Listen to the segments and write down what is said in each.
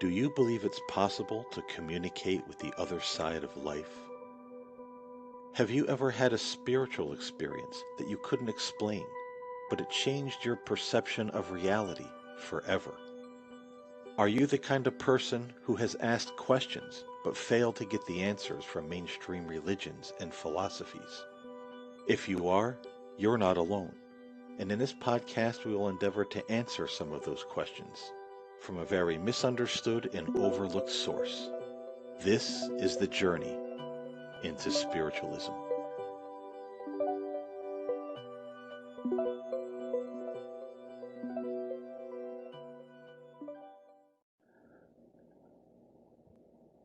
Do you believe it's possible to communicate with the other side of life? Have you ever had a spiritual experience that you couldn't explain, but it changed your perception of reality forever? Are you the kind of person who has asked questions but failed to get the answers from mainstream religions and philosophies? If you are, you're not alone. And in this podcast, we will endeavor to answer some of those questions from a very misunderstood and overlooked source. This is the journey into spiritualism.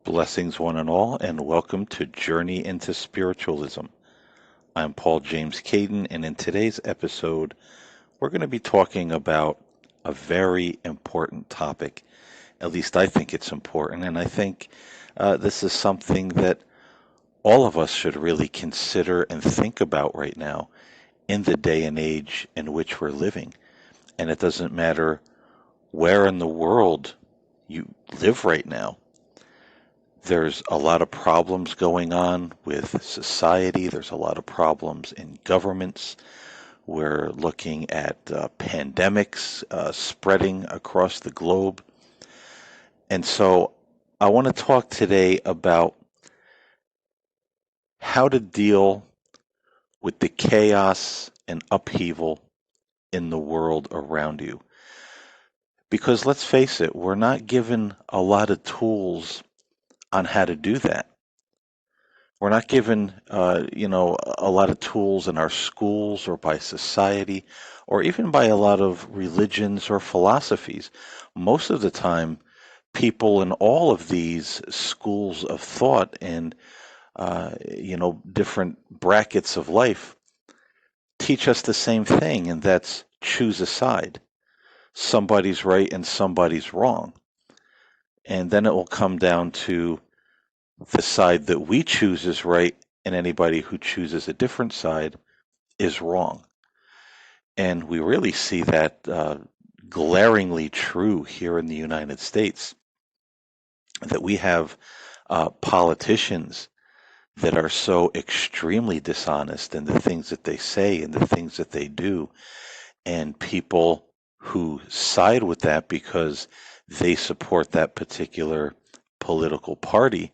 Blessings, one and all, and welcome to Journey into Spiritualism. I'm Paul James Caden, and in today's episode, we're going to be talking about a very important topic. At least I think it's important, and I think this is something that all of us should really consider and think about right now in the day and age in which we're living. And it doesn't matter where in the world you live right now. There's a lot of problems going on with society. There's a lot of problems in governments. We're looking at pandemics spreading across the globe. And so I want to talk today about how to deal with the chaos and upheaval in the world around you. Because let's face it, we're not given a lot of tools on how to do that. We're not given, a lot of tools in our schools or by society or even by a lot of religions or philosophies. Most of the time, people in all of these schools of thought and, different brackets of life teach us the same thing, and that's choose a side. Somebody's right and somebody's wrong. And then it will come down to the side that we choose is right, and anybody who chooses a different side is wrong. And we really see that glaringly true here in the United States, that we have politicians that are so extremely dishonest in the things that they say and the things that they do, and people who side with that because they support that particular political party.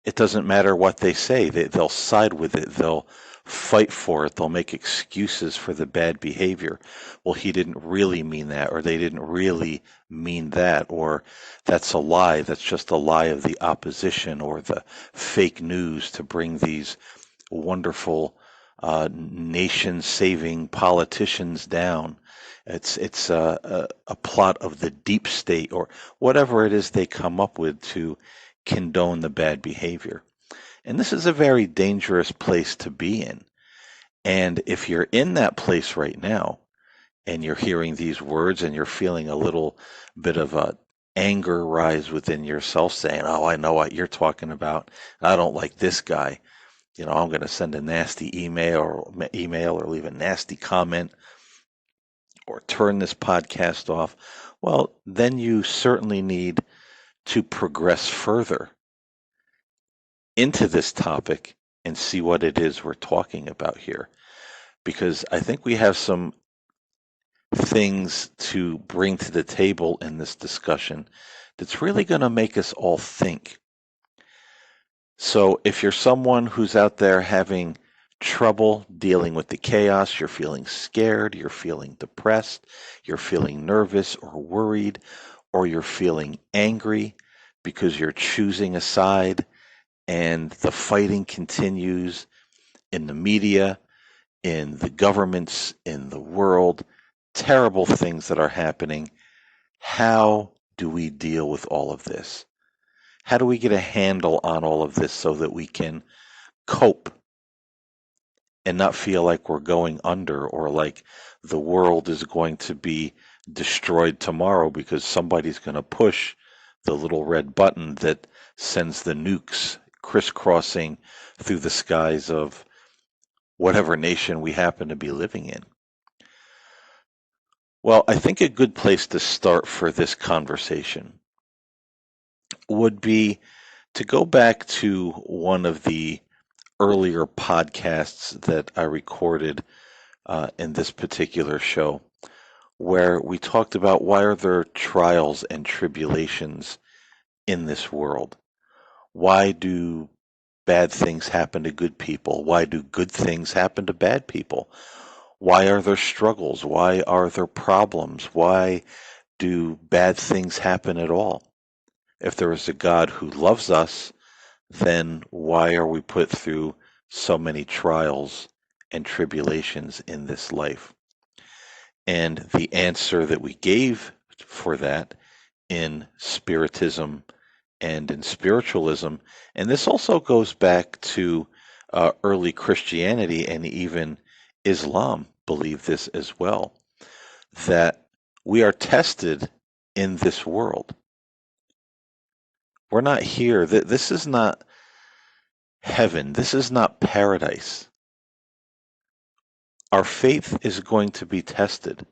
It doesn't matter what they say. They'll side with it. They'll fight for it. They'll make excuses for the bad behavior. Well, he didn't really mean that, or they didn't really mean that, or that's a lie. That's just a lie of the opposition or the fake news to bring these wonderful nation-saving politicians down. It's a plot of the deep state or whatever it is they come up with to condone the bad behavior. And this is a very dangerous place to be in. And if you're in that place right now and you're hearing these words and you're feeling a little bit of a anger rise within yourself saying, oh, I know what you're talking about. I don't like this guy. I'm going to send a nasty email or leave a nasty comment or turn this podcast off. Well, then you certainly need to progress further into this topic and see what it is we're talking about here. Because I think we have some things to bring to the table in this discussion that's really going to make us all think. So if you're someone who's out there having trouble dealing with the chaos, you're feeling scared, you're feeling depressed, you're feeling nervous or worried, or you're feeling angry because you're choosing a side and the fighting continues in the media, in the governments, in the world, terrible things that are happening. How do we deal with all of this? How do we get a handle on all of this so that we can cope and not feel like we're going under or like the world is going to be destroyed tomorrow because somebody's going to push the little red button that sends the nukes crisscrossing through the skies of whatever nation we happen to be living in? Well, I think a good place to start for this conversation would be to go back to one of the earlier podcasts that I recorded in this particular show, where we talked about why are there trials and tribulations in this world? Why do bad things happen to good people? Why do good things happen to bad people? Why are there struggles? Why are there problems? Why do bad things happen at all? If there is a God who loves us, then why are we put through so many trials and tribulations in this life? And the answer that we gave for that in Spiritism and in spiritualism, and this also goes back to early Christianity, and even Islam believe this as well, that we are tested in this world. We're not here. This is not heaven. This is not paradise. Our faith is going to be tested.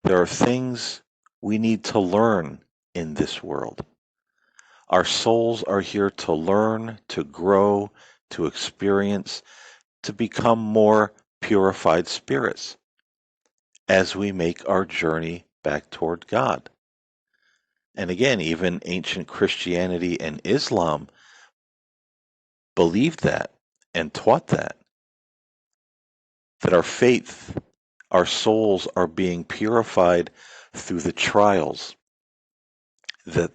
There are things we need to learn in this world. Our souls are here to learn, to grow, to experience, to become more purified spirits as we make our journey back toward God. And again, even ancient Christianity and Islam believed that and taught that our faith, our souls are being purified through the trials that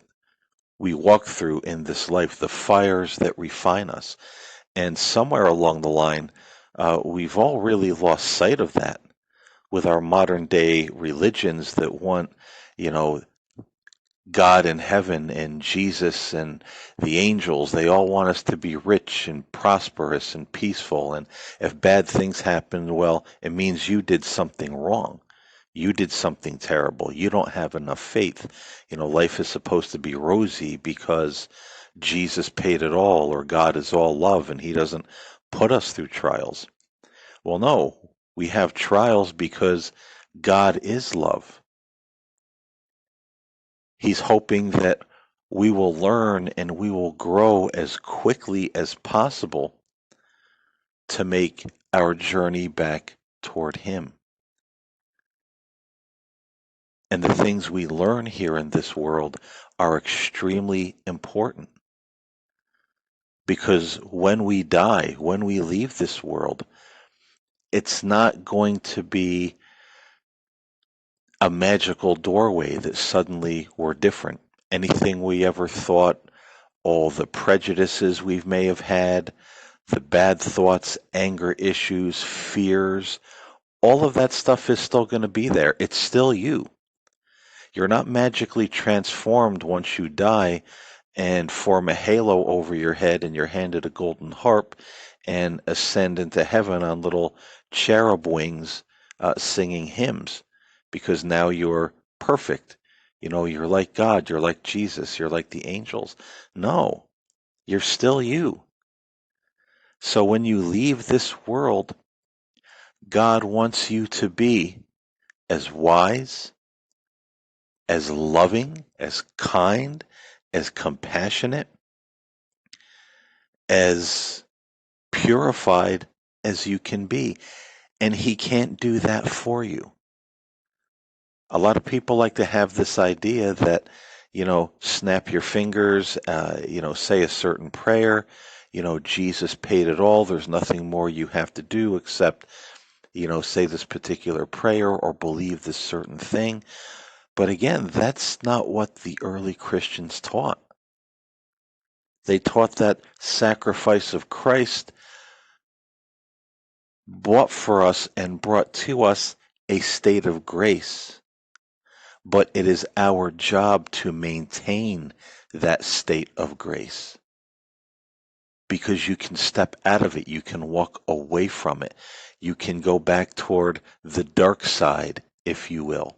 we walk through in this life, the fires that refine us. And somewhere along the line, we've all really lost sight of that with our modern day religions that want, you know, God in heaven and Jesus and the angels. They all want us to be rich and prosperous and peaceful. And if bad things happen, well, it means you did something wrong. You did something terrible. You don't have enough faith. Life is supposed to be rosy because Jesus paid it all, or God is all love and he doesn't put us through trials. Well, no, we have trials because God is love. He's hoping that we will learn and we will grow as quickly as possible to make our journey back toward Him. And the things we learn here in this world are extremely important. Because when we die, when we leave this world, it's not going to be a magical doorway that suddenly we're different. Anything we ever thought, all the prejudices we may have had, the bad thoughts, anger issues, fears, all of that stuff is still going to be there. It's still you. You're not magically transformed once you die and form a halo over your head and you're handed a golden harp and ascend into heaven on little cherub wings singing hymns, because now you're perfect. You're like God, you're like Jesus, you're like the angels. No, you're still you. So when you leave this world, God wants you to be as wise, as loving, as kind, as compassionate, as purified as you can be. And He can't do that for you. A lot of people like to have this idea that, snap your fingers, say a certain prayer, Jesus paid it all. There's nothing more you have to do except, say this particular prayer or believe this certain thing. But again, that's not what the early Christians taught. They taught that sacrifice of Christ bought for us and brought to us a state of grace. But it is our job to maintain that state of grace. Because you can step out of it, you can walk away from it, you can go back toward the dark side, if you will.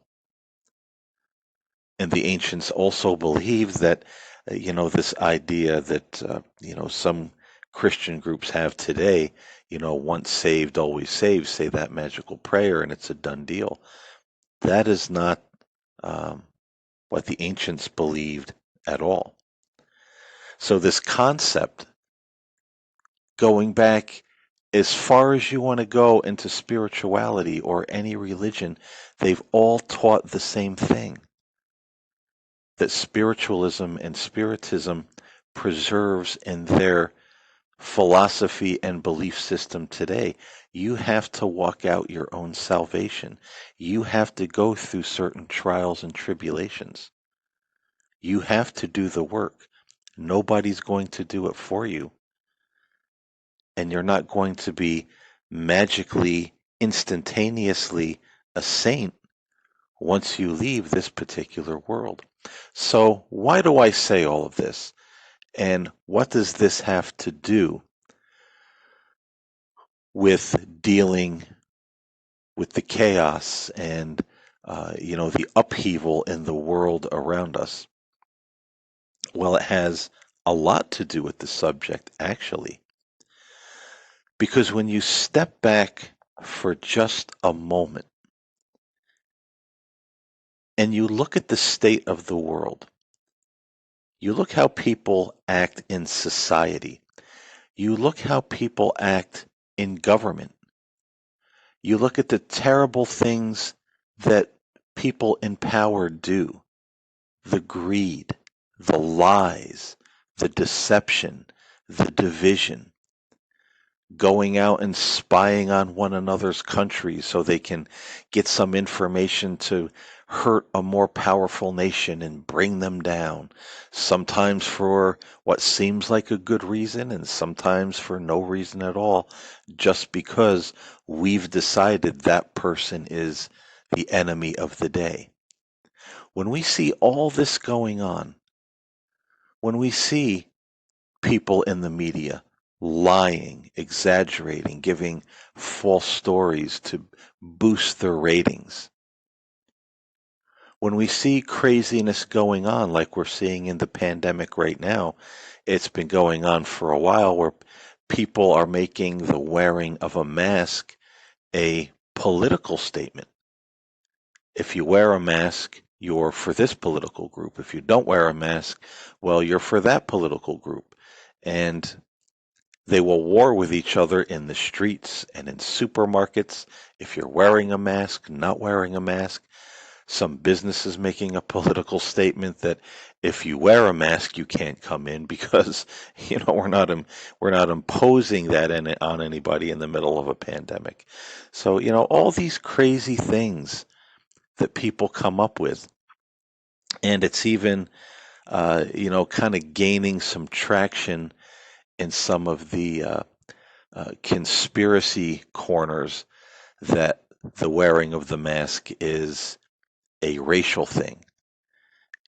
And the ancients also believed that, this idea that, some Christian groups have today, once saved, always saved, say that magical prayer and it's a done deal. That is not um, what the ancients believed at all. So this concept, going back as far as you want to go into spirituality or any religion, they've all taught the same thing, that spiritualism and spiritism preserves in their philosophy and belief system today. You have to walk out your own salvation. You have to go through certain trials and tribulations. You have to do the work. Nobody's going to do it for you. And you're not going to be magically, instantaneously a saint once you leave this particular world. So, why do I say all of this? And what does this have to do with dealing with the chaos and the upheaval in the world around us? Well, it has a lot to do with the subject, actually, because when you step back for just a moment and you look at the state of the world, you look how people act in society, you look how people act in government, you look at the terrible things that people in power do, the greed, the lies, the deception, the division, going out and spying on one another's countries so they can get some information to hurt a more powerful nation and bring them down, sometimes for what seems like a good reason and sometimes for no reason at all, just because we've decided that person is the enemy of the day. When we see all this going on, when we see people in the media lying, exaggerating, giving false stories to boost their ratings, when we see craziness going on like we're seeing in the pandemic right now, it's been going on for a while where people are making the wearing of a mask a political statement. If you wear a mask, you're for this political group. If you don't wear a mask, well, you're for that political group. And they will war with each other in the streets and in supermarkets. If you're wearing a mask, not wearing a mask, some businesses making a political statement that if you wear a mask, you can't come in because we're not imposing that on anybody in the middle of a pandemic. So all these crazy things that people come up with, and it's even kind of gaining some traction in some of the conspiracy corners that the wearing of the mask is a racial thing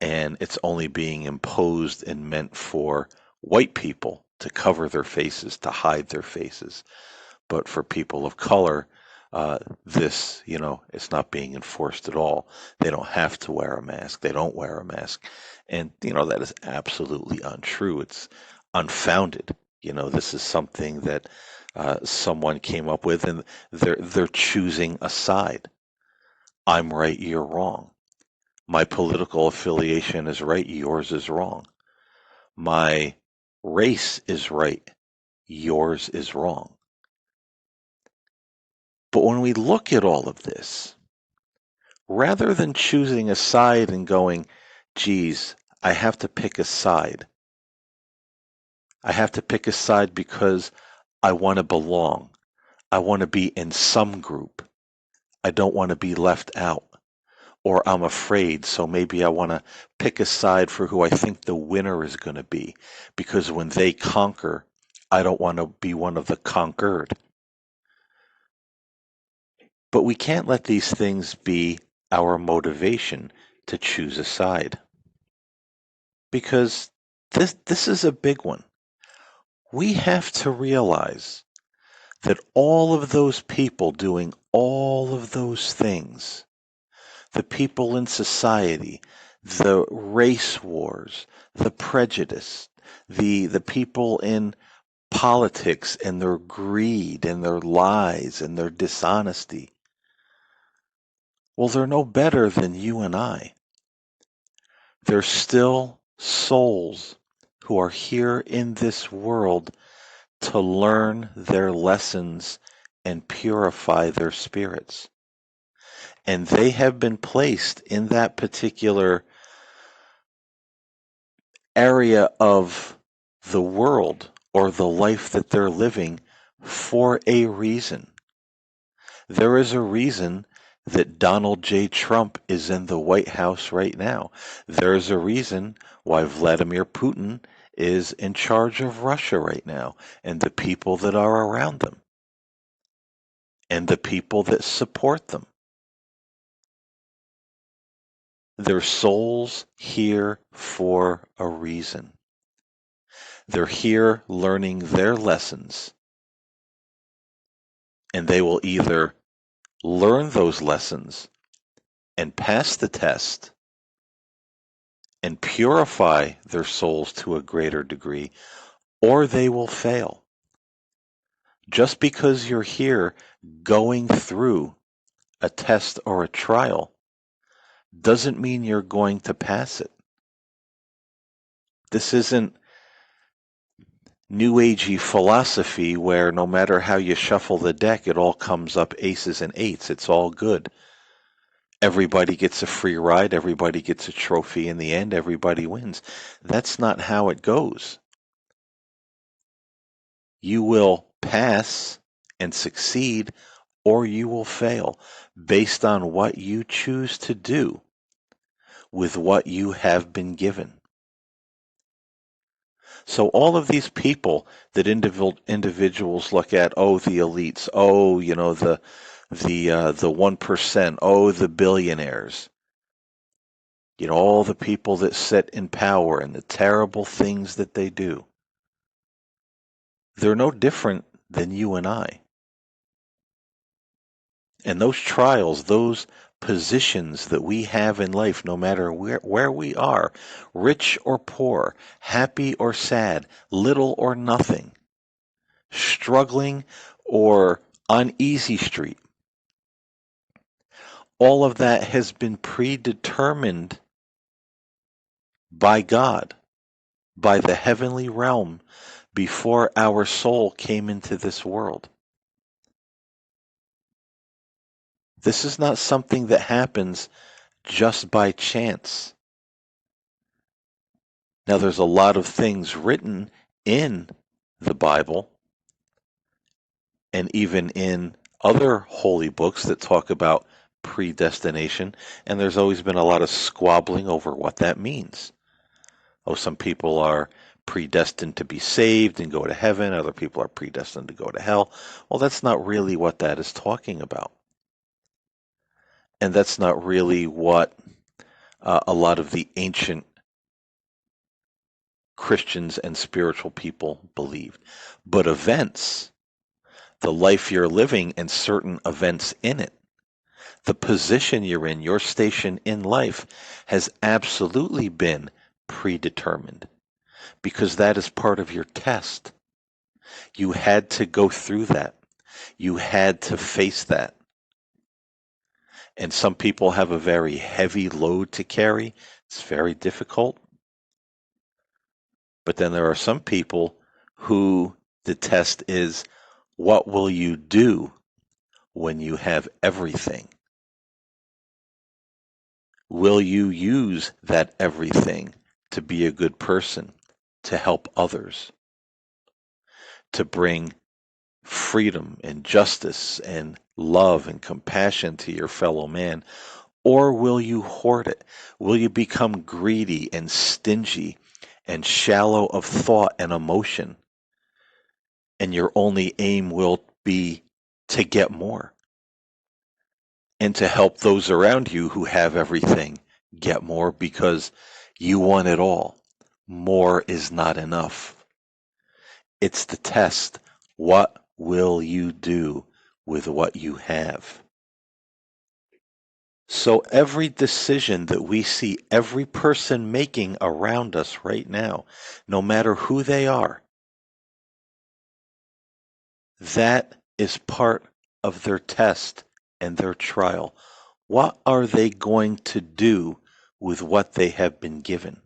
and it's only being imposed and meant for white people to cover their faces, to hide their faces. But for people of color, this, it's not being enforced at all. They don't have to wear a mask. They don't wear a mask. And, that is absolutely untrue. It's unfounded. This is something that someone came up with, and they're choosing a side. I'm right, you're wrong. My political affiliation is right, yours is wrong. My race is right, yours is wrong. But when we look at all of this, rather than choosing a side and going, geez, I have to pick a side. I have to pick a side because I want to belong. I want to be in some group. I don't want to be left out. Or I'm afraid, so maybe I want to pick a side for who I think the winner is going to be. Because when they conquer, I don't want to be one of the conquered. But we can't let these things be our motivation to choose a side. Because this is a big one. We have to realize that all of those people doing all of those things, the people in society, the race wars, the prejudice, the people in politics and their greed and their lies and their dishonesty, Well, they're no better than you and I. They're still souls who are here in this world to learn their lessons and purify their spirits. And they have been placed in that particular area of the world or the life that they're living for a reason. There is a reason that Donald J. Trump is in the White House right now. There is a reason why Vladimir Putin is in charge of Russia right now, and the people that are around them, and the people that support them. Their souls here for a reason. They're here learning their lessons, and they will either learn those lessons and pass the test and purify their souls to a greater degree, or they will fail. Just because you're here going through a test or a trial doesn't mean you're going to pass it. This isn't New Agey philosophy where no matter how you shuffle the deck, it all comes up aces and eights. It's all good. Everybody gets a free ride. Everybody gets a trophy in the end. Everybody wins. That's not how it goes. You will pass and succeed, or you will fail based on what you choose to do with what you have been given. So all of these people that individuals look at, oh, the elites, oh, the 1%, oh, the billionaires, all the people that sit in power and the terrible things that they do. They're no different than you and I. And those trials, those positions that we have in life, no matter where we are, rich or poor, happy or sad, little or nothing, struggling or on easy street, all of that has been predetermined by God, by the heavenly realm, before our soul came into this world. This is not something that happens just by chance. Now, there's a lot of things written in the Bible and even in other holy books that talk about predestination, and there's always been a lot of squabbling over what that means. Oh, some people are predestined to be saved and go to heaven, other people are predestined to go to hell. Well, that's not really what that is talking about. And that's not really what a lot of the ancient Christians and spiritual people believed. But events, the life you're living and certain events in it, the position you're in, your station in life has absolutely been predetermined because that is part of your test. You had to go through that. You had to face that. And some people have a very heavy load to carry. It's very difficult. But then there are some people who the test is, what will you do when you have everything? Will you use that everything to be a good person, to help others, to bring freedom and justice and love and compassion to your fellow man? Or will you hoard it? Will you become greedy and stingy and shallow of thought and emotion? And your only aim will be to get more and to help those around you who have everything get more because you want it all. More is not enough. It's the test. What will you do with what you have? So every decision that we see every person making around us right now, no matter who they are, that is part of their test and their trial. What are they going to do with what they have been given?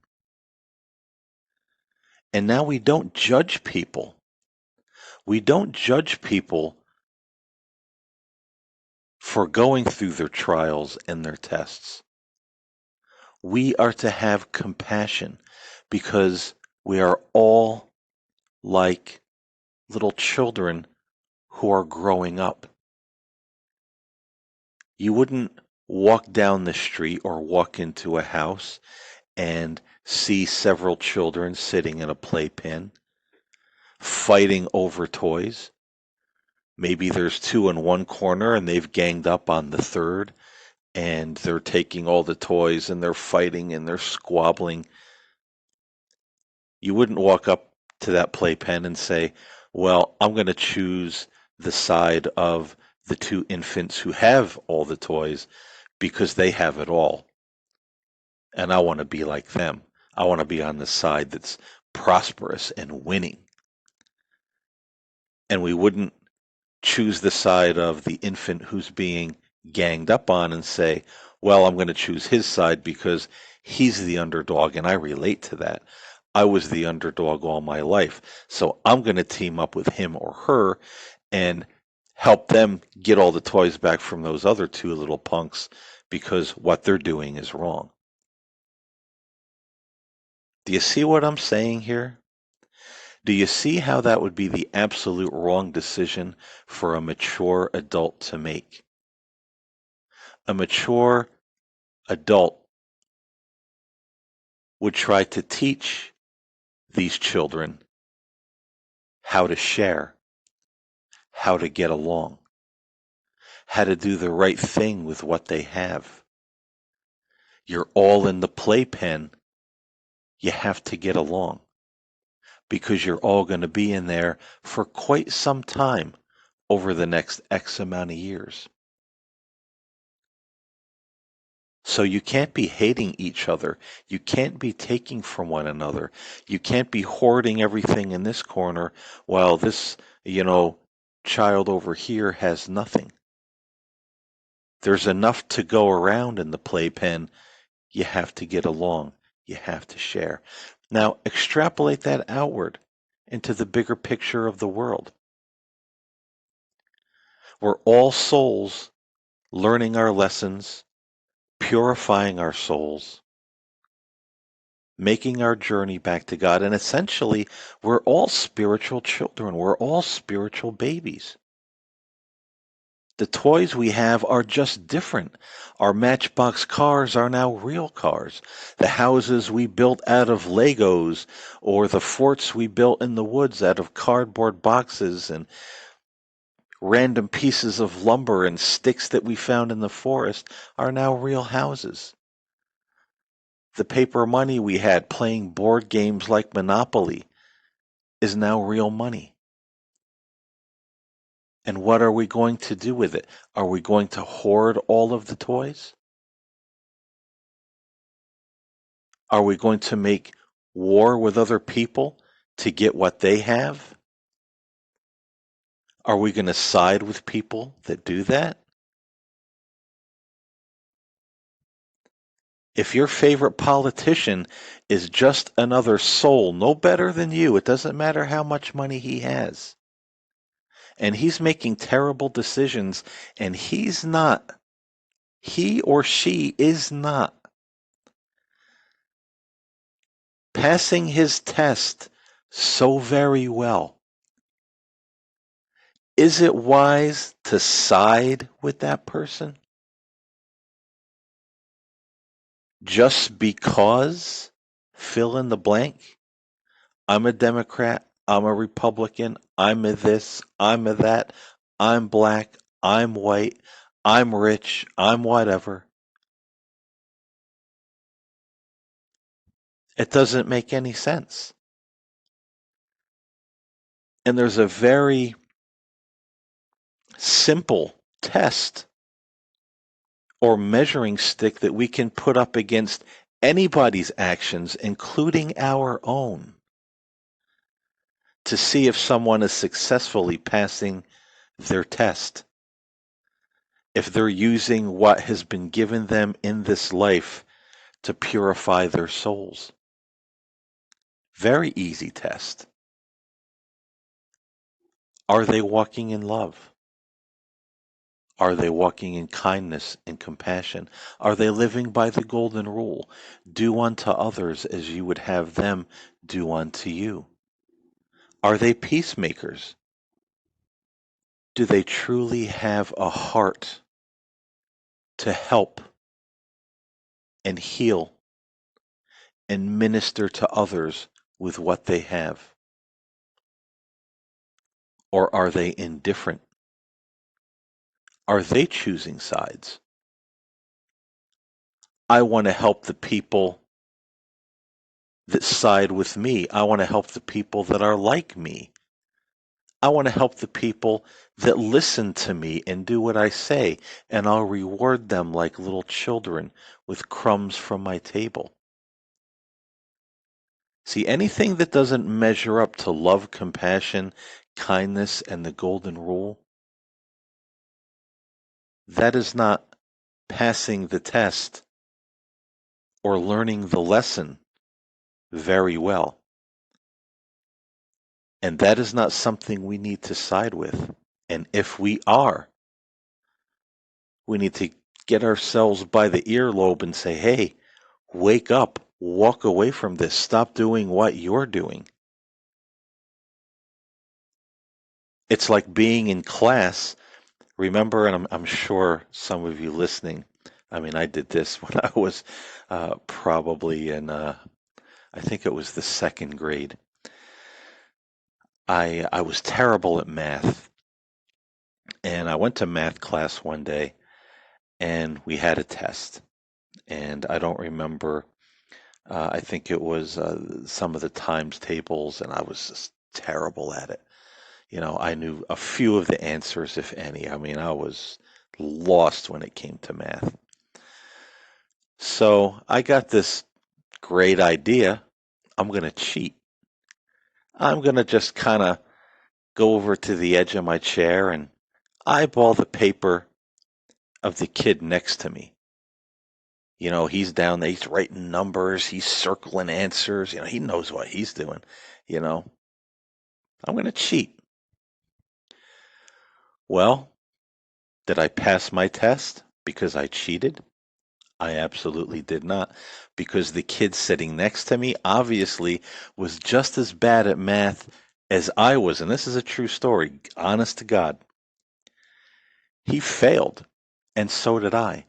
And now we don't judge people. We don't judge people for going through their trials and their tests. We are to have compassion because we are all like little children who are growing up. You wouldn't walk down the street or walk into a house and see several children sitting in a playpen fighting over toys. Maybe there's two in one corner and they've ganged up on the third and they're taking all the toys and they're fighting and they're squabbling. You wouldn't walk up to that playpen and say, well, I'm going to choose the side of the two infants who have all the toys because they have it all. And I want to be like them. I want to be on the side that's prosperous and winning. And we wouldn't choose the side of the infant who's being ganged up on and say, well, I'm going to choose his side because he's the underdog and I relate to that. I was the underdog all my life. So I'm going to team up with him or her and help them get all the toys back from those other two little punks because what they're doing is wrong. Do you see what I'm saying here? Do you see how that would be the absolute wrong decision for a mature adult to make? A mature adult would try to teach these children how to share, how to get along, how to do the right thing with what they have. You're all in the playpen. You have to get along because you're all going to be in there for quite some time over the next X amount of years. So you can't be hating each other. You can't be taking from one another. You can't be hoarding everything in this corner while this, child over here has nothing. There's enough to go around in the playpen. You have to get along. You have to share. Now, extrapolate that outward into the bigger picture of the world. We're all souls learning our lessons, purifying our souls, making our journey back to God. And essentially, we're all spiritual children. We're all spiritual babies. The toys we have are just different. Our Matchbox cars are now real cars. The houses we built out of Legos or the forts we built in the woods out of cardboard boxes and random pieces of lumber and sticks that we found in the forest are now real houses. The paper money we had playing board games like Monopoly is now real money. And what are we going to do with it? Are we going to hoard all of the toys? Are we going to make war with other people to get what they have? Are we going to side with people that do that? If your favorite politician is just another soul, no better than you, it doesn't matter how much money he has, and he's making terrible decisions, and he or she is not passing his test so very well, is it wise to side with that person? Just because fill in the blank? I'm a Democrat, I'm a Republican, I'm a this, I'm a that, I'm black, I'm white, I'm rich, I'm whatever. It doesn't make any sense. And there's a very simple test or measuring stick that we can put up against anybody's actions, including our own, to see if someone is successfully passing their test. if they're using what has been given them in this life to purify their souls. Very easy test. Are they walking in love? Are they walking in kindness and compassion? Are they living by the golden rule? Do unto others as you would have them do unto you. Are they peacemakers? Do they truly have a heart to help and heal and minister to others with what they have? Or are they indifferent? Are they choosing sides? I want to help the people that side with me. I want to help the people that are like me. I want to help the people that listen to me and do what I say, and I'll reward them like little children with crumbs from my table. See, anything that doesn't measure up to love, compassion, kindness, and the golden rule, that is not passing the test or learning the lesson very well. And that is not something we need to side with. And if we are, we need to get ourselves by the earlobe and say, hey, wake up, walk away from this, stop doing what you're doing. It's like being in class. Remember, and I'm sure some of you listening, I mean, I did this when I was probably in, I think it was the second grade. I was terrible at math, and I went to math class one day, and we had a test. And I don't remember, I think it was some of the times tables, and I was just terrible at it. You know, I knew a few of the answers, if any. I mean, I was lost when it came to math. So I got this great idea. I'm going to cheat. I'm going to just kind of go over to the edge of my chair and eyeball the paper of the kid next to me. You know, he's down there, he's writing numbers, he's circling answers. You know, he knows what he's doing. You know, I'm going to cheat. Well, did I pass my test because I cheated? I absolutely did not, because the kid sitting next to me obviously was just as bad at math as I was. And this is a true story, honest to God. He failed, and so did I.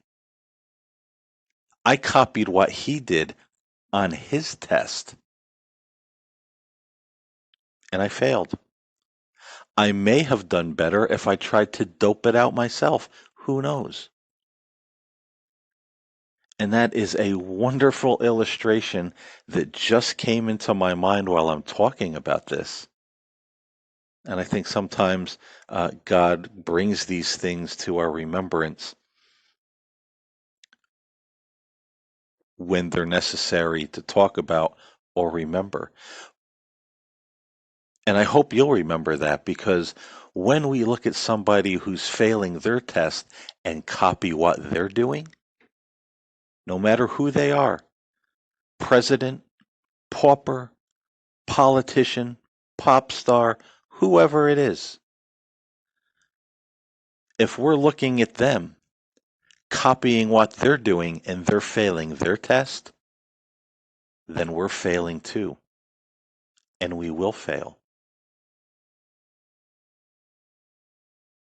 I copied what he did on his test, and I failed. I may have done better if I tried to dope it out myself. Who knows? And that is a wonderful illustration that just came into my mind while I'm talking about this. And I think sometimes God brings these things to our remembrance when they're necessary to talk about or remember. And I hope you'll remember that, because when we look at somebody who's failing their test and copy what they're doing, no matter who they are, president, pauper, politician, pop star, whoever it is, if we're looking at them copying what they're doing and they're failing their test, then we're failing too. And we will fail.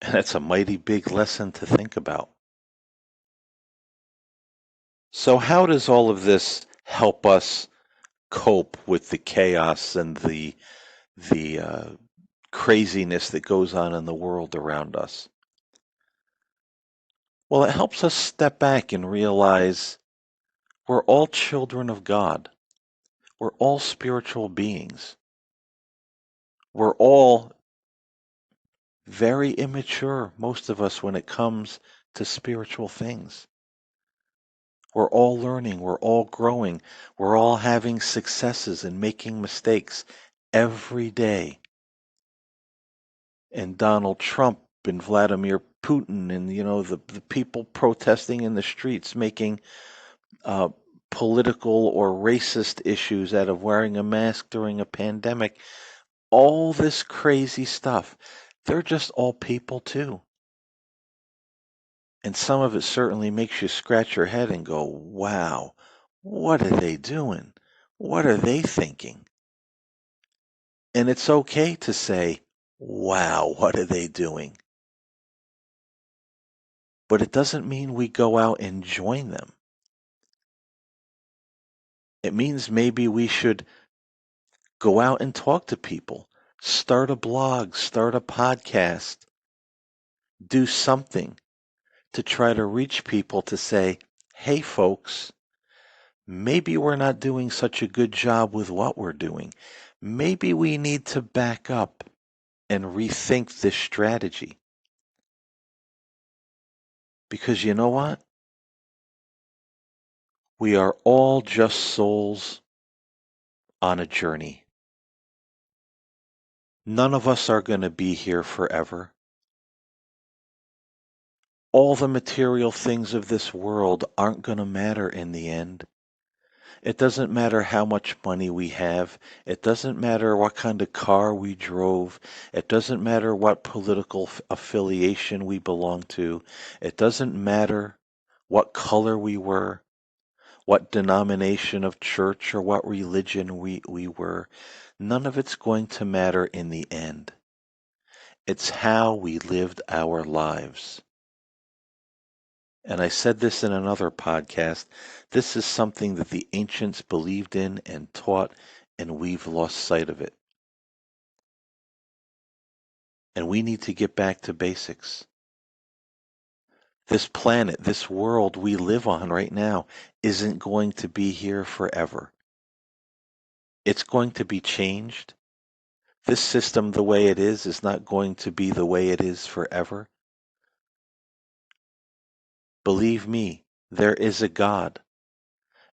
And that's a mighty big lesson to think about. So, how does all of this help us cope with the chaos and the craziness that goes on in the world around us? Well, it helps us step back and realize we're all children of God. We're all spiritual beings. We're all very immature, most of us, when it comes to spiritual things. We're all learning, we're all growing, we're all having successes and making mistakes every day. And Donald Trump and Vladimir Putin and the people protesting in the streets making uh, political or racist issues out of wearing a mask during a pandemic, all this crazy stuff, they're just all people too. And some of it certainly makes you scratch your head and go, wow, what are they doing? What are they thinking? And it's okay to say, wow, what are they doing? But it doesn't mean we go out and join them. It means maybe we should go out and talk to people, start a blog, start a podcast, do something to try to reach people to say, hey, folks, maybe we're not doing such a good job with what we're doing. Maybe we need to back up and rethink this strategy. Because you know what? We are all just souls on a journey. None of us are going to be here forever. All the material things of this world aren't going to matter in the end. It doesn't matter how much money we have. It doesn't matter what kind of car we drove. It doesn't matter what political affiliation we belong to. It doesn't matter what color we were, what denomination of church or what religion we were. None of it's going to matter in the end. It's how we lived our lives. And I said this in another podcast. This is something that the ancients believed in and taught, and we've lost sight of it. And we need to get back to basics. This planet, this world we live on right now, isn't going to be here forever. It's going to be changed. This system, the way it is not going to be the way it is forever. Believe me, there is a God.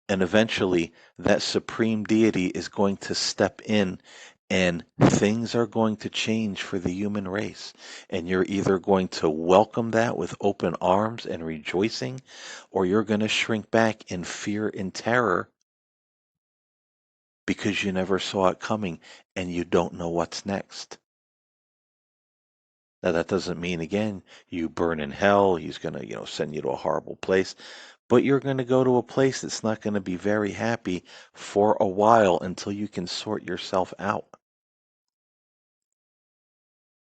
And eventually, that supreme deity is going to step in and things are going to change for the human race. And you're either going to welcome that with open arms and rejoicing, or you're going to shrink back in fear and terror because you never saw it coming and you don't know what's next. Now, that doesn't mean, again, you burn in hell. He's going to, send you to a horrible place. But you're going to go to a place that's not going to be very happy for a while until you can sort yourself out.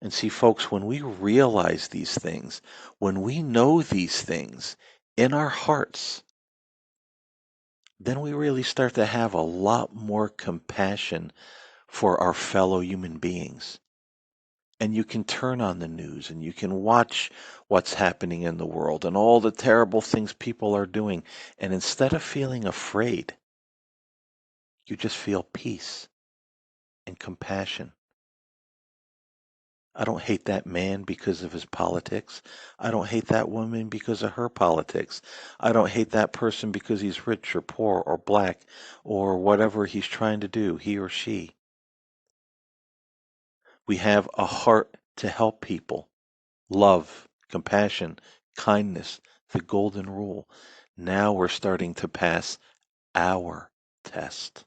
And see, folks, when we realize these things, when we know these things in our hearts, then we really start to have a lot more compassion for our fellow human beings. And you can turn on the news and you can watch what's happening in the world and all the terrible things people are doing. And instead of feeling afraid, you just feel peace and compassion. I don't hate that man because of his politics. I don't hate that woman because of her politics. I don't hate that person because he's rich or poor or black or whatever he's trying to do, he or she. We have a heart to help people. Love, compassion, kindness, the golden rule. Now we're starting to pass our test.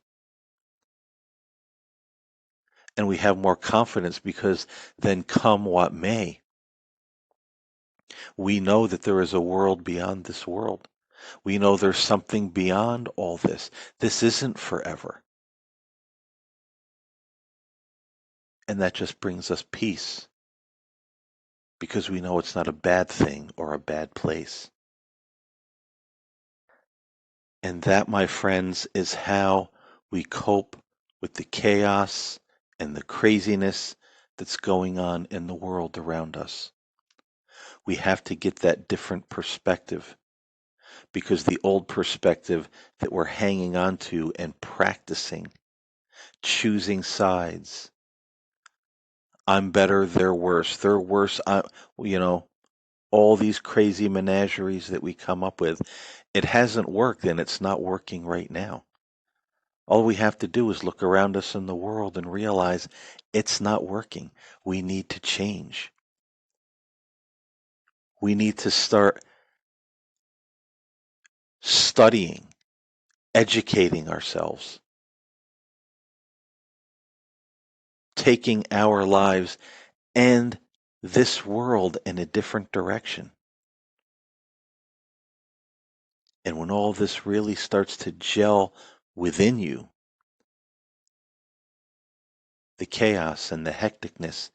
And we have more confidence because then come what may, we know that there is a world beyond this world. We know there's something beyond all this. This isn't forever. And that just brings us peace because we know it's not a bad thing or a bad place. And that, my friends, is how we cope with the chaos and the craziness that's going on in the world around us. We have to get that different perspective because the old perspective that we're hanging on to and practicing, choosing sides. I'm better, they're worse. They're worse. You know, all these crazy menageries that we come up with. It hasn't worked and it's not working right now. All we have to do is look around us in the world and realize it's not working. We need to change. We need to start studying, educating ourselves, taking our lives and this world in a different direction. And when all this really starts to gel within you, the chaos and the hecticness,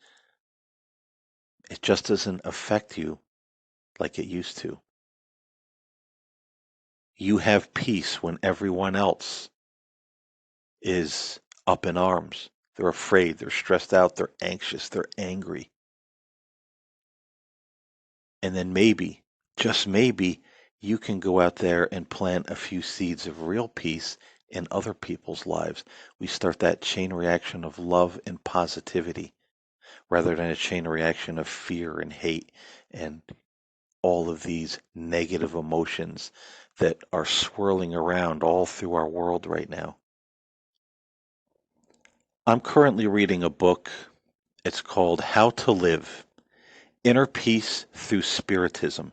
it just doesn't affect you like it used to. You have peace when everyone else is up in arms. They're afraid, they're stressed out, they're anxious, they're angry. And then maybe, just maybe, you can go out there and plant a few seeds of real peace in other people's lives. We start that chain reaction of love and positivity rather than a chain reaction of fear and hate and all of these negative emotions that are swirling around all through our world right now. I'm currently reading a book. It's called How to Live: Inner Peace Through Spiritism.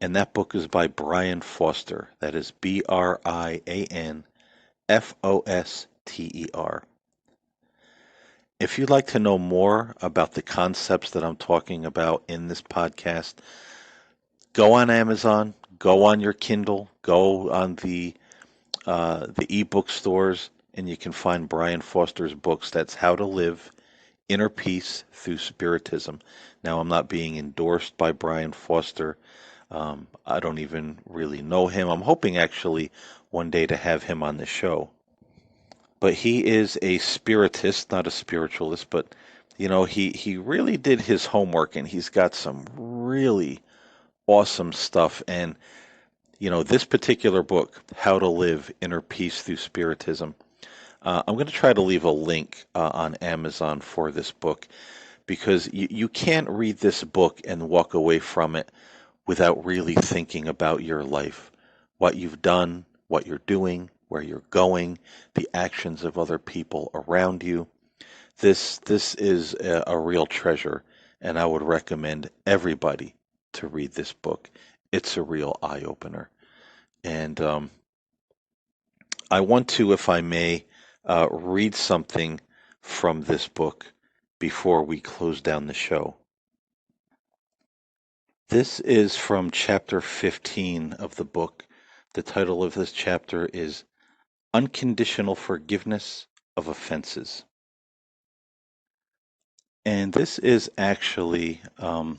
And that book is by Brian Foster. That is Brianfoster. If you'd like to know more about the concepts that I'm talking about in this podcast, go on Amazon, go on your Kindle, go on the ebook stores, and you can find Brian Foster's books. That's How to Live: Inner Peace Through Spiritism. Now, I'm not being endorsed by Brian Foster. I don't even really know him. I'm hoping actually one day to have him on the show. But he is a spiritist, not a spiritualist, but he really did his homework and he's got some really awesome stuff. And this particular book, How to Live: Inner Peace Through Spiritism, I'm going to try to leave a link on Amazon for this book because you can't read this book and walk away from it without really thinking about your life, what you've done, what you're doing, where you're going, the actions of other people around you. This is a real treasure, and I would recommend everybody to read this book. It's a real eye opener. And I want to, if I may, read something from this book before we close down the show. This is from chapter 15 of the book. The title of this chapter is Unconditional Forgiveness of Offenses. And this is actually a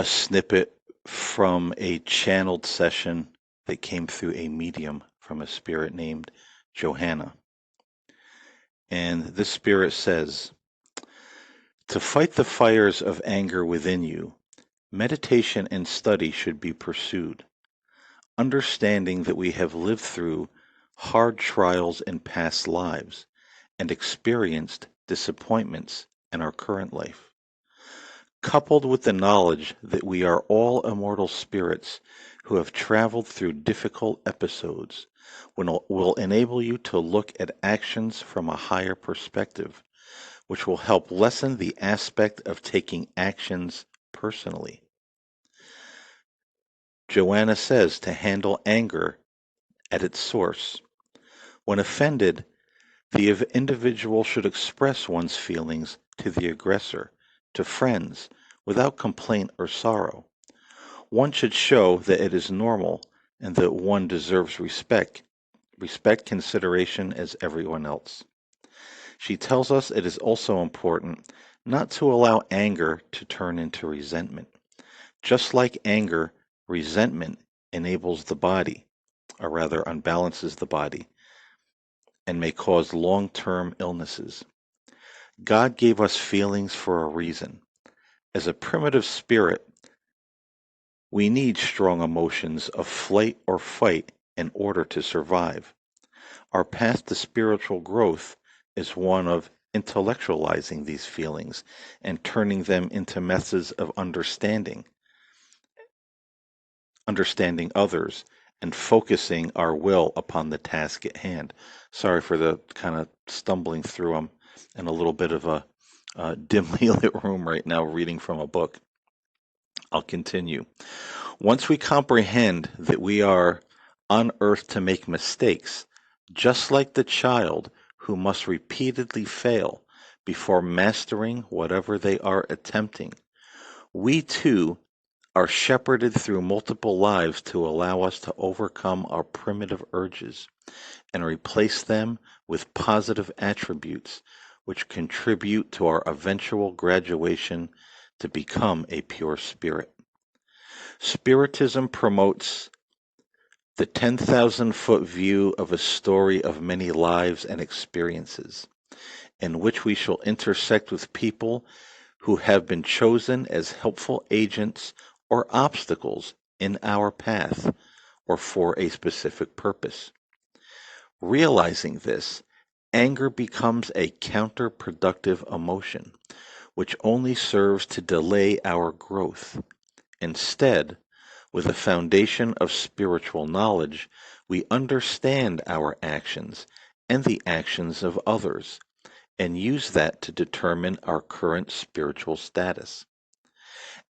snippet from a channeled session that came through a medium from a spirit named Johanna. And this spirit says, to fight the fires of anger within you, meditation and study should be pursued. Understanding that we have lived through hard trials in past lives and experienced disappointments in our current life, coupled with the knowledge that we are all immortal spirits who have traveled through difficult episodes, will enable you to look at actions from a higher perspective, which will help lessen the aspect of taking actions personally. Joanna says to handle anger at its source. When offended, the individual should express one's feelings to the aggressor, to friends, without complaint or sorrow. One should show that it is normal and that one deserves respect, consideration as everyone else. She tells us it is also important not to allow anger to turn into resentment. Just like anger, resentment enables the body, or rather unbalances the body, and may cause long-term illnesses. God gave us feelings for a reason. As a primitive spirit, we need strong emotions of flight or fight in order to survive. Our path to spiritual growth is one of intellectualizing these feelings and turning them into methods of understanding others, and focusing our will upon the task at hand. Sorry for the kind of stumbling through them in a little bit of a dimly lit room right now reading from a book. I'll continue. Once we comprehend that we are on earth to make mistakes, just like the child who must repeatedly fail before mastering whatever they are attempting, we too are shepherded through multiple lives to allow us to overcome our primitive urges and replace them with positive attributes which contribute to our eventual graduation to become a pure spirit. Spiritism promotes the 10,000-foot view of a story of many lives and experiences, in which we shall intersect with people who have been chosen as helpful agents or obstacles in our path or for a specific purpose. Realizing this, anger becomes a counterproductive emotion, which only serves to delay our growth. Instead, with a foundation of spiritual knowledge, we understand our actions and the actions of others, and use that to determine our current spiritual status.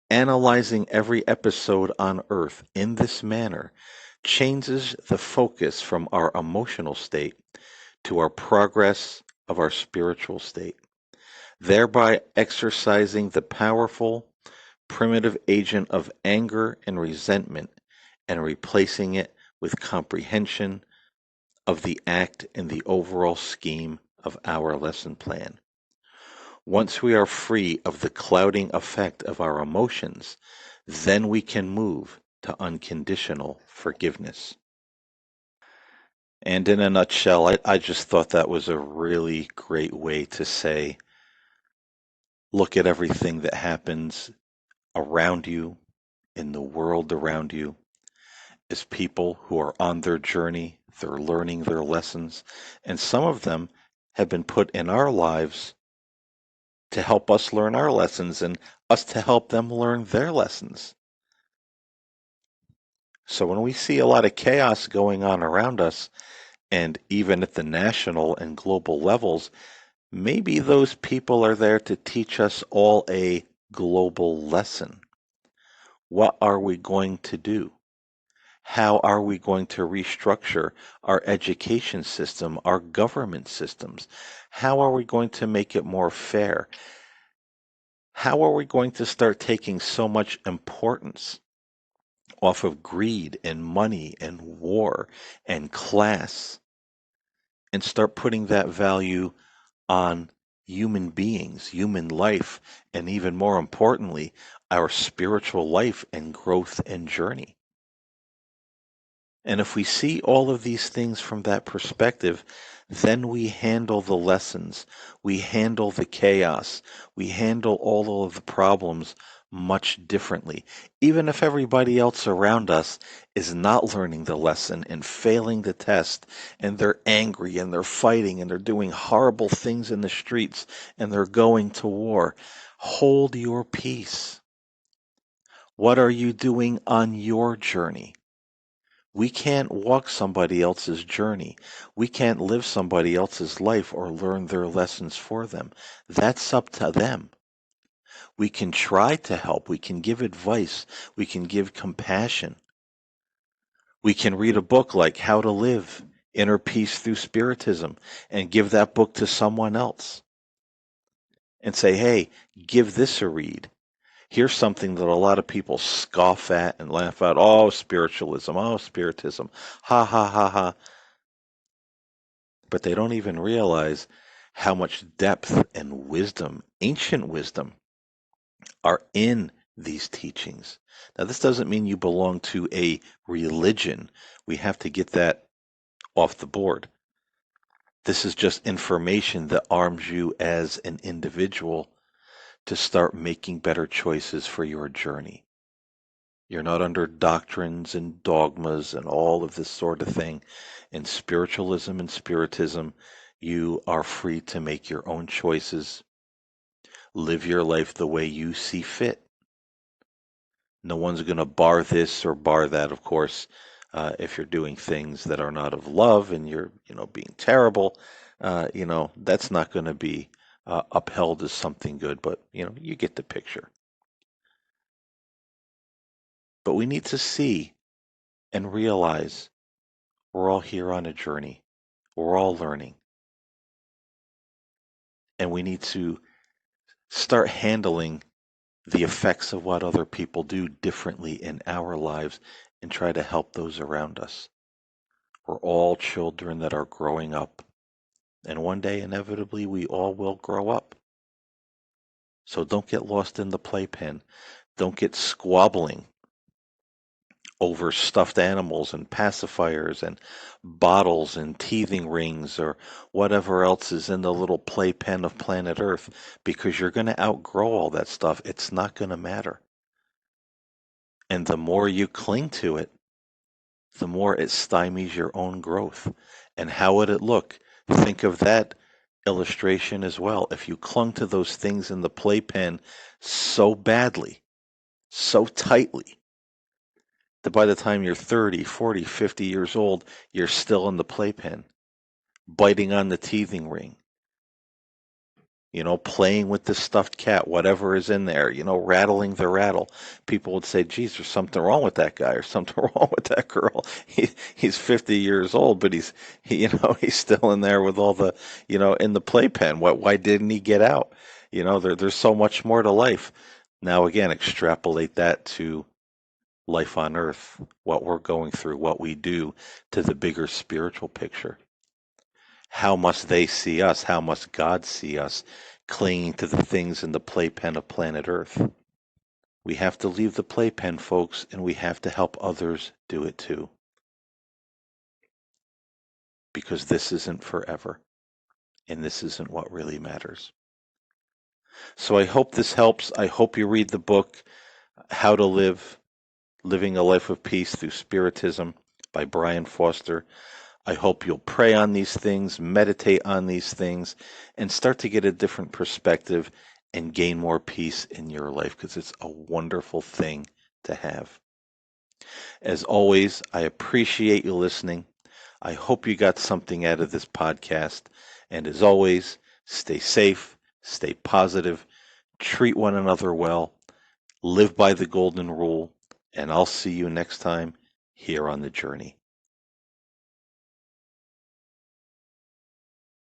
Analyzing every episode on earth in this manner changes the focus from our emotional state to our progress of our spiritual state, thereby exercising the powerful primitive agent of anger and resentment and replacing it with comprehension of the act in the overall scheme of our lesson plan. Once we are free of the clouding effect of our emotions, then we can move to unconditional forgiveness. And in a nutshell, I just thought that was a really great way to say, look at everything that happens around you, in the world around you, as people who are on their journey, they're learning their lessons, and some of them have been put in our lives to help us learn our lessons and us to help them learn their lessons. So when we see a lot of chaos going on around us, and even at the national and global levels, maybe those people are there to teach us all a global lesson. What are we going to do? How are we going to restructure our education system, our government systems? How are we going to make it more fair? How are we going to start taking so much importance off of greed and money and war and class and start putting that value on human beings, human life, and even more importantly, our spiritual life and growth and journey? And if we see all of these things from that perspective, then we handle the lessons, we handle the chaos, we handle all of the problems much differently. Even if everybody else around us is not learning the lesson and failing the test, and they're angry and they're fighting and they're doing horrible things in the streets and they're going to war, hold your peace. What are you doing on your journey? We can't walk somebody else's journey. We can't live somebody else's life or learn their lessons for them. That's up to them. We can try to help. We can give advice. We can give compassion. We can read a book like How to Live Inner Peace Through Spiritism and give that book to someone else and say, hey, give this a read. Here's something that a lot of people scoff at and laugh at. Oh, spiritualism. Oh, spiritism. Ha, ha, ha, ha. But they don't even realize how much depth and wisdom, ancient wisdom, are in these teachings. Now, this doesn't mean you belong to a religion. We have to get that off the board. This is just information that arms you as an individual to start making better choices for your journey. You're not under doctrines and dogmas and all of this sort of thing. In spiritualism and spiritism, you are free to make your own choices, live your life the way you see fit. No one's going to bar this or bar that, of course. If you're doing things that are not of love and you're, being terrible, that's not going to be upheld as something good. But you get the picture. But we need to see and realize we're all here on a journey. We're all learning. And we need to start handling the effects of what other people do differently in our lives and try to help those around us. We're all children that are growing up. And one day, inevitably, we all will grow up. So don't get lost in the playpen. Don't get squabbling over stuffed animals and pacifiers and bottles and teething rings or whatever else is in the little playpen of planet Earth, because you're going to outgrow all that stuff. It's not going to matter. And the more you cling to it, the more it stymies your own growth. And how would it look? Think of that illustration as well. If you clung to those things in the playpen so badly, so tightly, that by the time you're 30, 40, 50 years old, you're still in the playpen, biting on the teething ring, playing with the stuffed cat, whatever is in there, rattling the rattle. People would say, geez, there's something wrong with that guy or something wrong with that girl. He's 50 years old, but he's still in there with all the, in the playpen. Why didn't he get out? There's so much more to life. Now, again, extrapolate that to life on earth, what we're going through, what we do, to the bigger spiritual picture. How must they see us? How must God see us clinging to the things in the playpen of planet Earth? We have to leave the playpen, folks, and we have to help others do it too. Because this isn't forever, and this isn't what really matters. So I hope this helps. I hope you read the book, How to Live, Living a Life of Peace Through Spiritism by Brian Foster. I hope you'll pray on these things, meditate on these things, and start to get a different perspective and gain more peace in your life, because it's a wonderful thing to have. As always, I appreciate you listening. I hope you got something out of this podcast. And as always, stay safe, stay positive, treat one another well, live by the golden rule, and I'll see you next time here on the journey.